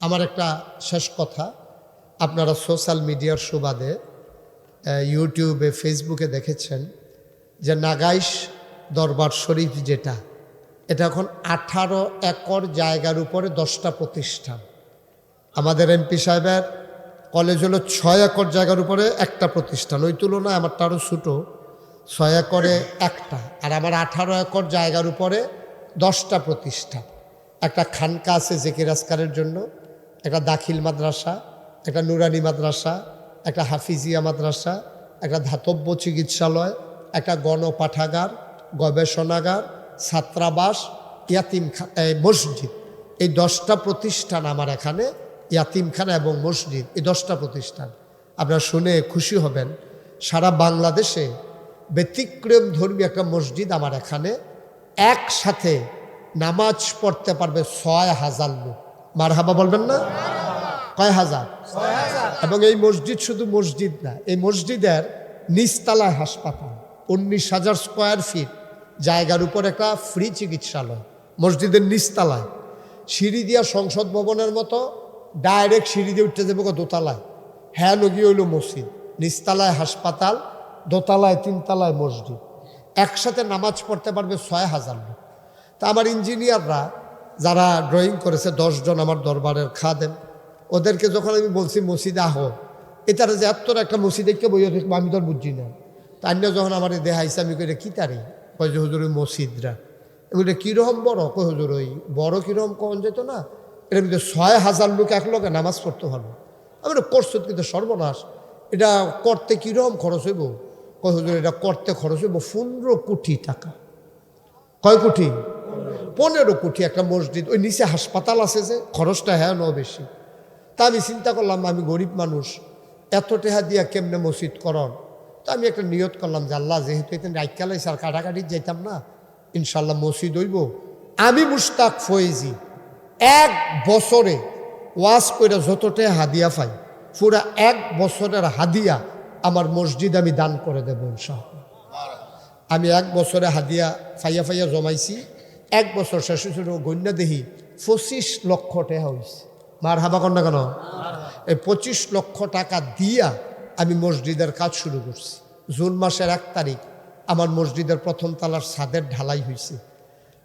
আমার একটা শেষ কথা, আপনারা সোশ্যাল মিডিয়ার সুবাদে ইউটিউবে ফেসবুকে দেখেছেন যে নাগাইশ দরবার শরীফ যেটা, এটা এখন 18 একর জায়গার উপরে 10টা প্রতিষ্ঠান। আমাদের এমপি সাহেবের কলেজ হলো 6 একর জায়গার উপরে একটা প্রতিষ্ঠান, ওই তুলনায় আমারটা আরও ছোটো, 6 একরে একটা, আর আমার 18 একর জায়গার উপরে 10টা প্রতিষ্ঠান। একটা খানকা আছে জিকির আজকারের জন্য, একটা দাখিল মাদ্রাসা, একটা নুরানি মাদ্রাসা, একটা হাফিজিয়া মাদ্রাসা, একটা ধাতব্য চিকিৎসালয়, একটা গণপাঠাগার, গবেষণাগার, ছাত্রাবাস, মসজিদ। এই 10টা প্রতিষ্ঠান আমার এখানে, ইয়াতিমখানা এবং মসজিদ, এই 10টা প্রতিষ্ঠান। আপনারা শুনে খুশি হবেন, সারা বাংলাদেশে ব্যতিক্রম ধর্মী একটা মসজিদ আমার এখানে একসাথে নামাজ পড়তে পারবে 6000 লোক। মারহাবা বলবেন না? কয় হাজার? এবং এই মসজিদ শুধু মসজিদ না, এই মসজিদের নিচতলায় হাসপাতাল, 19,000 স্কোয়ার ফিট জায়গার উপর একটা ফ্রি চিকিৎসালয় মসজিদের নিচতলায়। সিঁড়ি দিয়া সংসদ ভবনের মতো ডাইরেক্ট সিঁড়ি দিয়ে উঠতে যাবো দোতলায়। হ্যাঁ লগি হইল মসজিদ, নিচতলায় হাসপাতাল, দোতলায় 3তলায় মসজিদ। একসাথে নামাজ পড়তে পারবে 6000 লোক। তা আমার ইঞ্জিনিয়াররা যারা ড্রয়িং করেছে 10 জন আমার দরবারের খাদেম, ওদেরকে যখন আমি বলছি মসজিদে আহো, এটার যে এত একটা মসজিদে কে বই আমি তো বুঝছি না। তাই না যখন আমার দেখাইছে, আমি কই কি তারি, কয় যে হুজুর ওই মসজিদরা এগুলো কীরকম বড়, কই হুজুর ওই বড় কীরকম কন যেত না, এটার মধ্যে 6000 লোক এক লোকে নামাজ পড়তে পারবো। আমি করছো কিন্তু সর্বনাশ, এটা করতে কীরকম খরচ হইব, কয় হুজুর এটা করতে খরচ হইব 15 কোটি টাকা। কয় কোটি? 15 কোটি। একটা মসজিদ, ওই নিচে হাসপাতাল আছে, যে খরচটা হ্যাঁ ন বেশি। তা আমি চিন্তা করলাম, আমি গরিব মানুষ, এত টেহা দিয়া কেমনে মসজিদ করন। তা আমি একটা নিয়ত করলাম যে আল্লাহ যেহেতু এখানে রাইকালাই স্যার কাটাকাটি যাইতাম না, ইনশাল্লাহ মসজিদ হইব। আমি মুশতাক ফয়েজি 1 বছরে ওয়াজ কইরা যতটা হাদিয়া পাই, পুরা 1 বছরের হাদিয়া আমার মসজিদ আমি দান করে দেব ইনশাআল্লাহ। আমি 1 বছরে হাদিয়া ফাইয়া ফাইয়া জমাইছি, 1 বছর শেষ হয়েছিল গণ্যা দেহি 25 লক্ষ টাকা হয়েছে। মার হাবা কন্যা কেন? এই 25 লক্ষ টাকা দিয়া আমি মসজিদের কাজ শুরু করছি। জুন মাসের 1 তারিখ আমার মসজিদের প্রথম তলার ছাদের ঢালাই হয়েছে।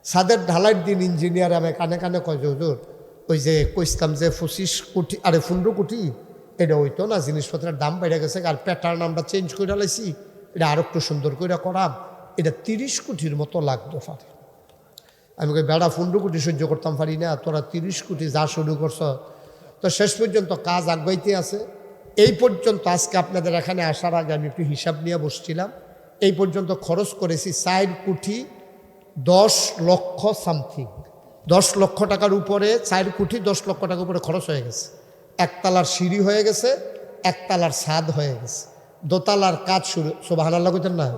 ছাদের ঢালাইয়ের দিন ইঞ্জিনিয়ার আমি কানে কানে কয় যে হুজুর ওই যে কইতাম যে 25 কোটি আরে 15 কোটি এটা হইতো না, জিনিসপত্রের দাম বেড়ে গেছে, আর প্যাটার্ন আমরা চেঞ্জ করে লাইছি, এটা আরো একটু সুন্দর করে করাম, এটা 30 কোটির মতো লাগতো পারে। আমি কই বেড়া 15 কোটি সহ্য করতাম পারি না, তোরা 30 কোটি যা শুরু করছ। তো শেষ পর্যন্ত কাজ আগাইতে আছে। এই পর্যন্ত আজকে আপনাদের এখানে আসার আগে আমি একটু হিসাব নিয়ে বসছিলাম, এই পর্যন্ত খরচ করেছি 4 কোটি 10 লক্ষ সামথিং। 10 লক্ষ টাকার উপরে, 4 কোটি 10 লক্ষ টাকার উপরে খরচ হয়ে গেছে। 1 তলার সিঁড়ি হয়ে গেছে, 1 তলার ছাদ হয়ে গেছে, দোতলার কাজ শুরু। সুবহানাল্লাহ কইতেন না?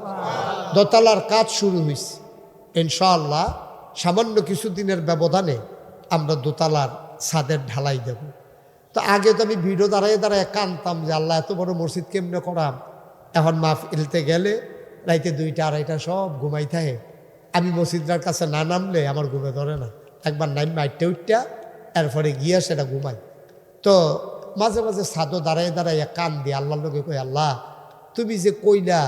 দোতলার কাজ শুরু হয়েছে। ইনশাআল্লাহ সামান্য কিছুদিনের ব্যবধানে আমরা দোতলার ছাদের ঢালাই দেব। তো আগে তো আমি ভিডিও দাঁড়ায় দাঁড়ায় কানতাম যে আল্লাহ এত বড় মসজিদ কেমনে করাম। এখন মাহফিলতে গেলে রাইতে 2টা 2:30 সব ঘুমাই থাকে। আমি মসজিদটার কাছে না নামলে আমার ঘুমে ধরে না, একবার নাম মাইটে উঠটা এরপরে গিয়া সেটা ঘুমাই। তো মাঝে মাঝে ছাদও দাঁড়ায় দাঁড়ায় কান দিয়ে আল্লাহর লোকে কই, আল্লাহ তুমি যে কইলা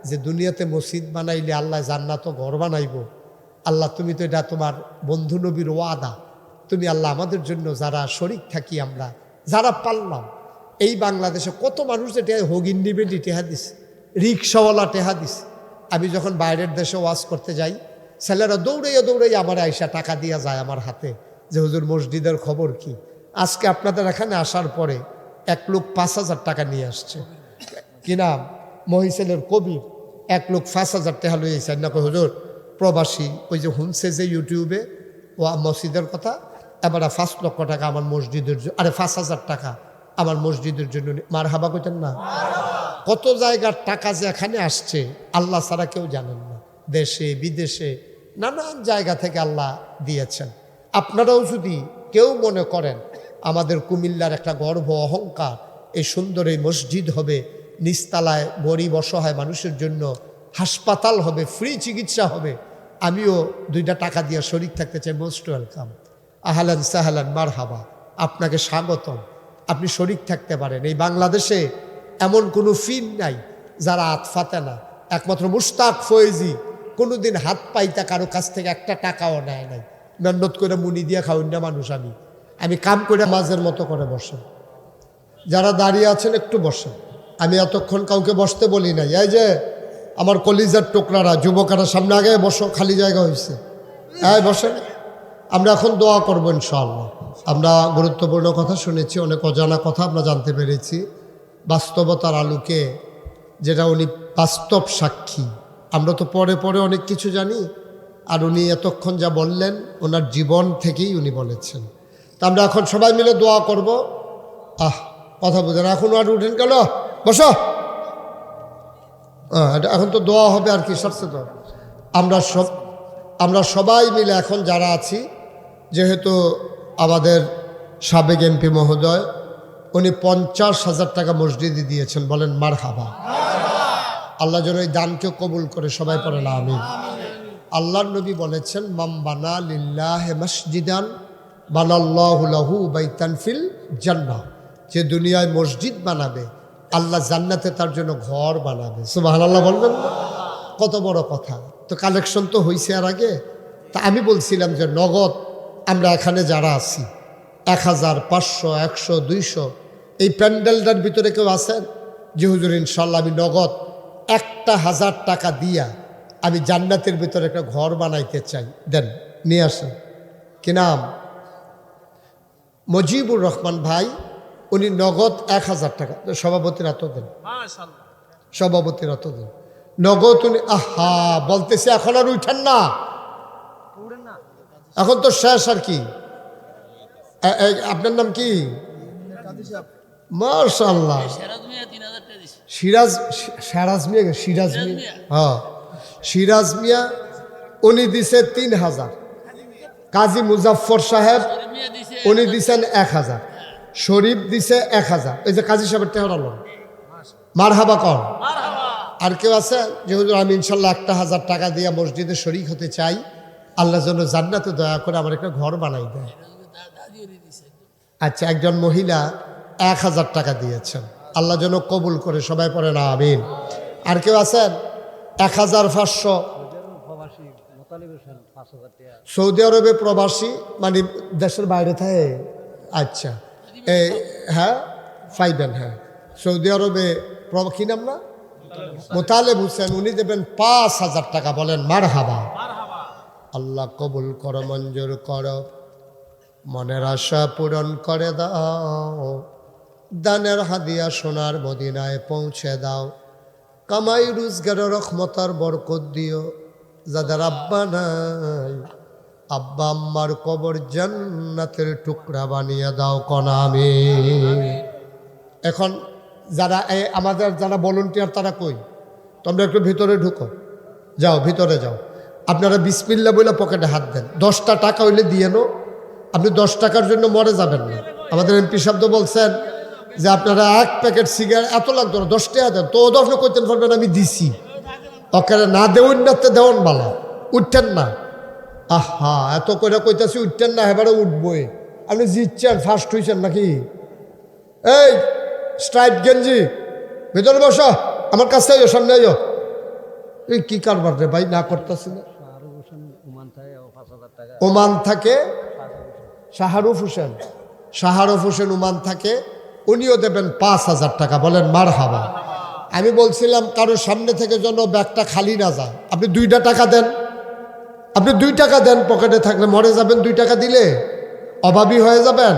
যে দুনিয়াতে মসজিদ বানাইলে আল্লাহ জান্নাত ঘর বানাইব, আল্লাহ তুমি তো এটা তোমার বন্ধু নবীর ওয়াদা, তুমি আল্লাহ আমাদের জন্য যারা শরিক থাকি আমরা, যারা পারলাম, এই বাংলাদেশে কত মানুষ যে হগিন নিবেদি টেহা দিছে, রিক্সাওয়ালা টেহা দিছে। আমি যখন বাইরের দেশে ওয়াজ করতে যাই, ছেলেরা দৌড়াইয়া দৌড়াইয়া আমার আইসা টাকা দিয়া যায় আমার হাতে, যে হুজুর মসজিদের খবর কি। আজকে আপনাদের এখানে আসার পরে 1 লোক 5000 টাকা নিয়ে আসছে। কি নাম? মহিষেলের কবির। 1 লোক 5000 টাকা লইয়ে এসে না কই হুজুর প্রবাসী, ওই যে শুনছে যে ইউটিউবে ও মসজিদের কথা, এবার 5 লক্ষ টাকা আমার মসজিদের জন্য, আরে 5000 টাকা আমার মসজিদের জন্য। মার হাবা কইতেন না? কত জায়গার টাকা যে এখানে আসছে আল্লাহ ছাড়া কেউ জানেন না। দেশে বিদেশে নানান জায়গা থেকে আল্লাহ দিয়েছেন। আপনারাও যদি কেউ মনে করেন আমাদের কুমিল্লার একটা গর্ব অহংকার, এই সুন্দর এই মসজিদ হবে, নিচতলায় গরিব অসহায় মানুষের জন্য হাসপাতাল হবে, ফ্রি চিকিৎসা হবে, আমিও 2টা টাকা দিয়ে শরীক থাকতে চাই, মোস্ট ওয়েলকাম। আহলান সাহলান মারহাবা। আপনাকে স্বাগতম, আপনি শরিক থাকতে পারেন। এই বাংলাদেশে এমন কোনো ফিন নাই যারা হাত ফাতে না। একমাত্র মুশতাক ফয়েজি কোনোদিন হাত পাইতা কারো কাছ থেকে একটা টাকাও নেয় নাই। মেহনত করে মুনি দিয়ে খাওয়ান না মানুষ। আমি কাম করে মাঝের মতো করে বসেন। যারা দাঁড়িয়ে আছেন একটু বসেন। আমি এতক্ষণ কাউকে বসতে বলি নাই। এই যে আমার কলিজার টুকরারা, যুবকেরা সামনে আগে বসো, খালি জায়গা হয়েছে, এই বসেন। আমরা এখন দোয়া করবো ইনশাআল্লাহ। আমরা গুরুত্বপূর্ণ কথা শুনেছি, অনেক অজানা কথা আমরা জানতে পেরেছি বাস্তবতার আলোকে, যেটা উনি বাস্তব সাক্ষী। আমরা তো পরে পরে অনেক কিছু জানি, আর উনি এতক্ষণ যা বললেন ওনার জীবন থেকেই উনি বলেছেন। তা আমরা এখন সবাই মিলে দোয়া করব। কথা বুঝেন, এখন আর উঠেন কেন, বসো। এখন তো দোয়া হবে আর কি, সবচেয়ে তো আমরা সবাই মিলে এখন যারা আছি, যেহেতু আমাদের সাবেক এমপি মহোদয় উনি 50,000 টাকা মসজিদে দিয়েছেন, বলেন মারহাবা। আল্লাহ যেন এই দানকে কবুল করে, সবাই পড়েন আমিন। আল্লাহর নবী বলেছেন, মাম বানা লিল্লাহি মসজিদান বানাল্লাহু লাহু বাইতান ফিল জান্নাহ। যে দুনিয়ায় মসজিদ বানাবে আল্লাহ জান্নাতে তার জন্য ঘর বানাবে। সুবহানাল্লাহ বলবেন না? কত বড় কথা। তো কালেকশন তো হয়েছে আর আগে। তা আমি বলছিলাম যে নগদ আমরা এখানে যারা আছি 1000, 500, 100, 200 এই প্যান্ডেলটার ভিতরে কেউ আছেন যে হুজুর ইনশাল্লাহ আমি নগদ 1,000 টাকা দিয়া আমি জান্নাতের ভিতরে একটা ঘর বানাইতে চাই, দেন, নিয়ে আসেন। কি নাম? মজিবুর রহমান ভাই, উনি নগদ 1000 টাকা। সভাপতির হাতও দেন, সভাপতির হাতও দেন নগদ। উনি বলতেছে এখন আর উঠেন না, এখন তো শেষ আর কি। আপনার নাম কি? মাশাআল্লাহ, সিরাজ মিয়া উনি দিছে 3000। কাজী মুজাফর সাহেব উনি দিছেন 1000। শরীফ দিছে 1000। এই যে কাজী সাহেবের টেহর আলো, মারহাবা কর। আর কেউ আছে যে হুজুর আমি ইনশাল্লাহ 1,000 টাকা দিয়ে মসজিদে শরীক হতে চাই, আল্লাহ যেন জান্নাতে দয়া করে আমার একটা ঘর বানাই দেয়। আচ্ছা, একজন মহিলা 1000 টাকা দিয়েছেন, আল্লাহ যেন কবুল করে, সবাই পড়েন আমিন। আর কেউ আছেন 1500? সৌদি আরবে প্রবাসী, মানে দেশের বাইরে থাকে। আচ্ছা, হ্যাঁ ফাইবেন, হ্যাঁ সৌদি আরবে কি নাম না, মোতালেব হোসেন, উনি দেবেন 5000 টাকা, বলেন মারহাবা। আল্লাহ কবুল করো, মঞ্জুর করো, মনের আশা পূরণ করে দাও, দানের হাদিয়া সোনার মদিনায় পৌঁছে দাও, কামাই রোজগারের রহমতার বরকত দিও। যাদের আব্বা নাই, আব্বা আম্মার কবর জান্নাতের টুকরা বানিয়ে দাও, কনা আমিন। এখন যারা আমাদের যারা ভলান্টিয়ার তারা কই, তোমরা একটু ভিতরে ঢুকো, যাও ভিতরে যাও। আপনারা বিসমিল্লাহ বলে পকেটে হাত দেন। 10টা টাকা হইলে দিয়ে নো, আপনি 10 টাকার জন্য মরে যাবেন না। আমাদের এমপি সাহেব বলছেন যে আপনারা 1 প্যাকেট সিগারেট এত লাগতো না, 10 টাকা দেন। তো 10 কইতেন পারবেন আমি দিছি, ওকে না দেউন না দেওয়ান বালা, উঠতেন না। এত করে কইতাছি উঠতেন না, এবারে উঠবই। আপনি জিতছেন, ফার্স্ট হয়েছেন নাকি? এই স্ট্রাইপ গেঞ্জি, ভিতরে বসো, আমার কাছে আইও, সামনে আইও। এই কি কারবার রে ভাই, না করতেছি না। ওমান থাকে শাহরুফ হোসেন ওমান থাকে, উনিও দেবেন 5000 টাকা, বলেন মারহাবা। আমি বলছিলাম কারোর সামনে থেকে যেন ব্যাগটা খালি না যায়। আপনি 2টা টাকা দেন, আপনি 2 টাকা দেন, পকেটে থাকলে মরে যাবেন। 2 টাকা দিলে অভাবী হয়ে যাবেন।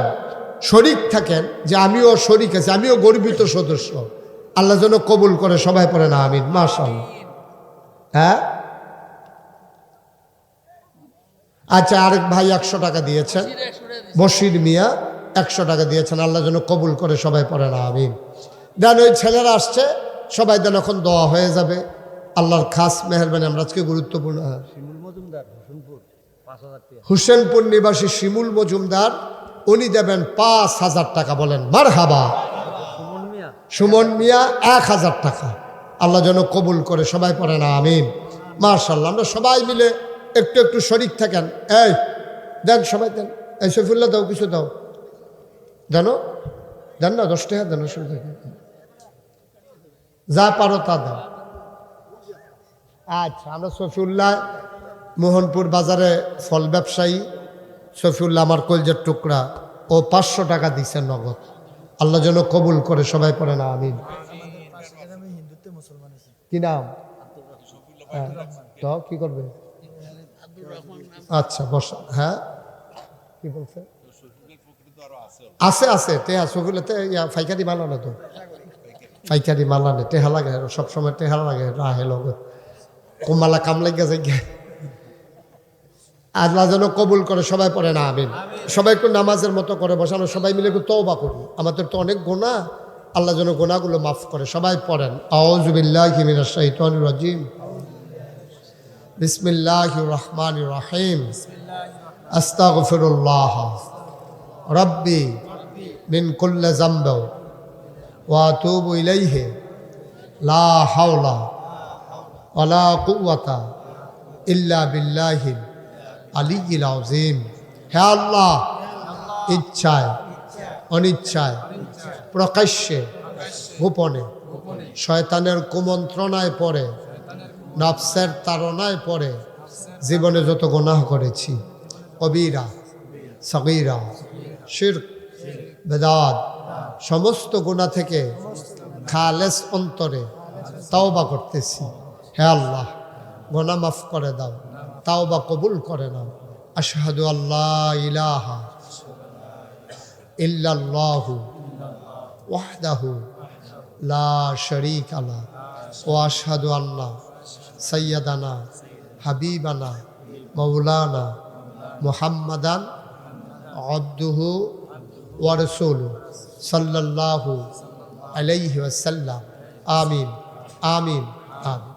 শরিক থাকেন যে আমিও শরিক আছি, আমিও গর্বিত সদস্য, আল্লাহ যেন কবুল করে, সবাই পড়ে না আমিন। মাশাআল্লাহ। হ্যাঁ, আচ্ছা, আরেক ভাই 100 টাকা দিয়েছেন, বশির মিয়া 100 টাকা দিয়েছেন, আল্লাহ যেন কবুল করে, সবাই পড়ে না আমিন। দেন ওই ছেলেরা আসছে, সবাই দেন, এখন দোয়া হয়ে যাবে। আল্লাহর খাস মেহরবানি। আমরা আজকে গুরুত্বপূর্ণ, হুসেনপুর নিবাসী শিমুল মজুমদার, উনি দেবেন 5000 টাকা, বলেন মারহাবা। সুমন মিয়া 1000 টাকা, আল্লাহ যেন কবুল করে, সবাই পড়ে না আমিন। মাশাআল্লাহ। আমরা সবাই মিলে একটু একটু শরিক থাকেন। এই দেন, সবাই দেন। এই সফিউল্লাহ দাও, কিছু দাও। জানো দেন না, 10 টাকা দেন, অসুবিধা কি? যা পারো তা দাও। আচ্ছা, আমরা সফিউল্লাহ মোহনপুর বাজারে ফল ব্যবসায়ী সফিউল্লাহ আমার কলজের টুকরা, ও 500 টাকা দিছে নগদ। আল্লাহ যেন কবুল করে, সবাই পড়ে না আমিন। কি নাম? তো কি করবে? আচ্ছা বসা। হ্যাঁ কি বলছে? আছে আছে টেহা সফিউল্লাহতে ফাইকারি মাল আনে তো, পাইকারি মাল আনে, টেহা লাগে সবসময়, টেহা লাগে রাহে লগ কোমালা কাম লাগিয়া যাই। আল্লাহ যেন কবুল করে, সবাই পড়ে না আমিন। সবাই একটু নামাজের মতো করে বসানো, সবাই মিলে একটু তওবা করি। আমাদের তো অনেক গুনাহ, আল্লাহ যেন গুনাহগুলো মাফ করে। সবাই পড়েন আউযু বিল্লাহি মিনাশ শাইতানির রাজিম, বিসমিল্লাহির রহমানির রহিম, আস্তাগফিরুল্লাহ রাব্বি মিন কুল্লি যামবি ওয়া আতুবু ইলাইহি লা হাওলা ওয়ালা কুওয়াতা ইল্লা বিল্লাহিল আলিয়্যিল আযীম। হে আল্লাহ, ইচ্ছায় অনিচ্ছায় প্রকাশ্যে গোপনে শয়তানের কুমন্ত্রণায় পড়ে, নফসের তাড়নায় পড়ে জীবনে যত গুনাহ করেছি, কবিরা সগীরা শিরক বেদাত, সমস্ত গুনাহ থেকে খালেস অন্তরে তাওবা করতেছি। হে আল্লাহ, গুনাহ মাফ করে দাও, তাওবা কবুল করে নাও। আশহাদু আল্লা ইলাহা ইল্লাল্লাহু ওয়াহদাহু লা শারীকা লাহু ওয়া আশহাদু আন্না সাইয়্যিদানা হাবিবানা মাওলানা মুহাম্মাদান আবদুহু ওয়া রাসূলুহু সাল্লাল্লাহু আলাইহি ওয়াসাল্লাম। আমিন আমিন আমিন।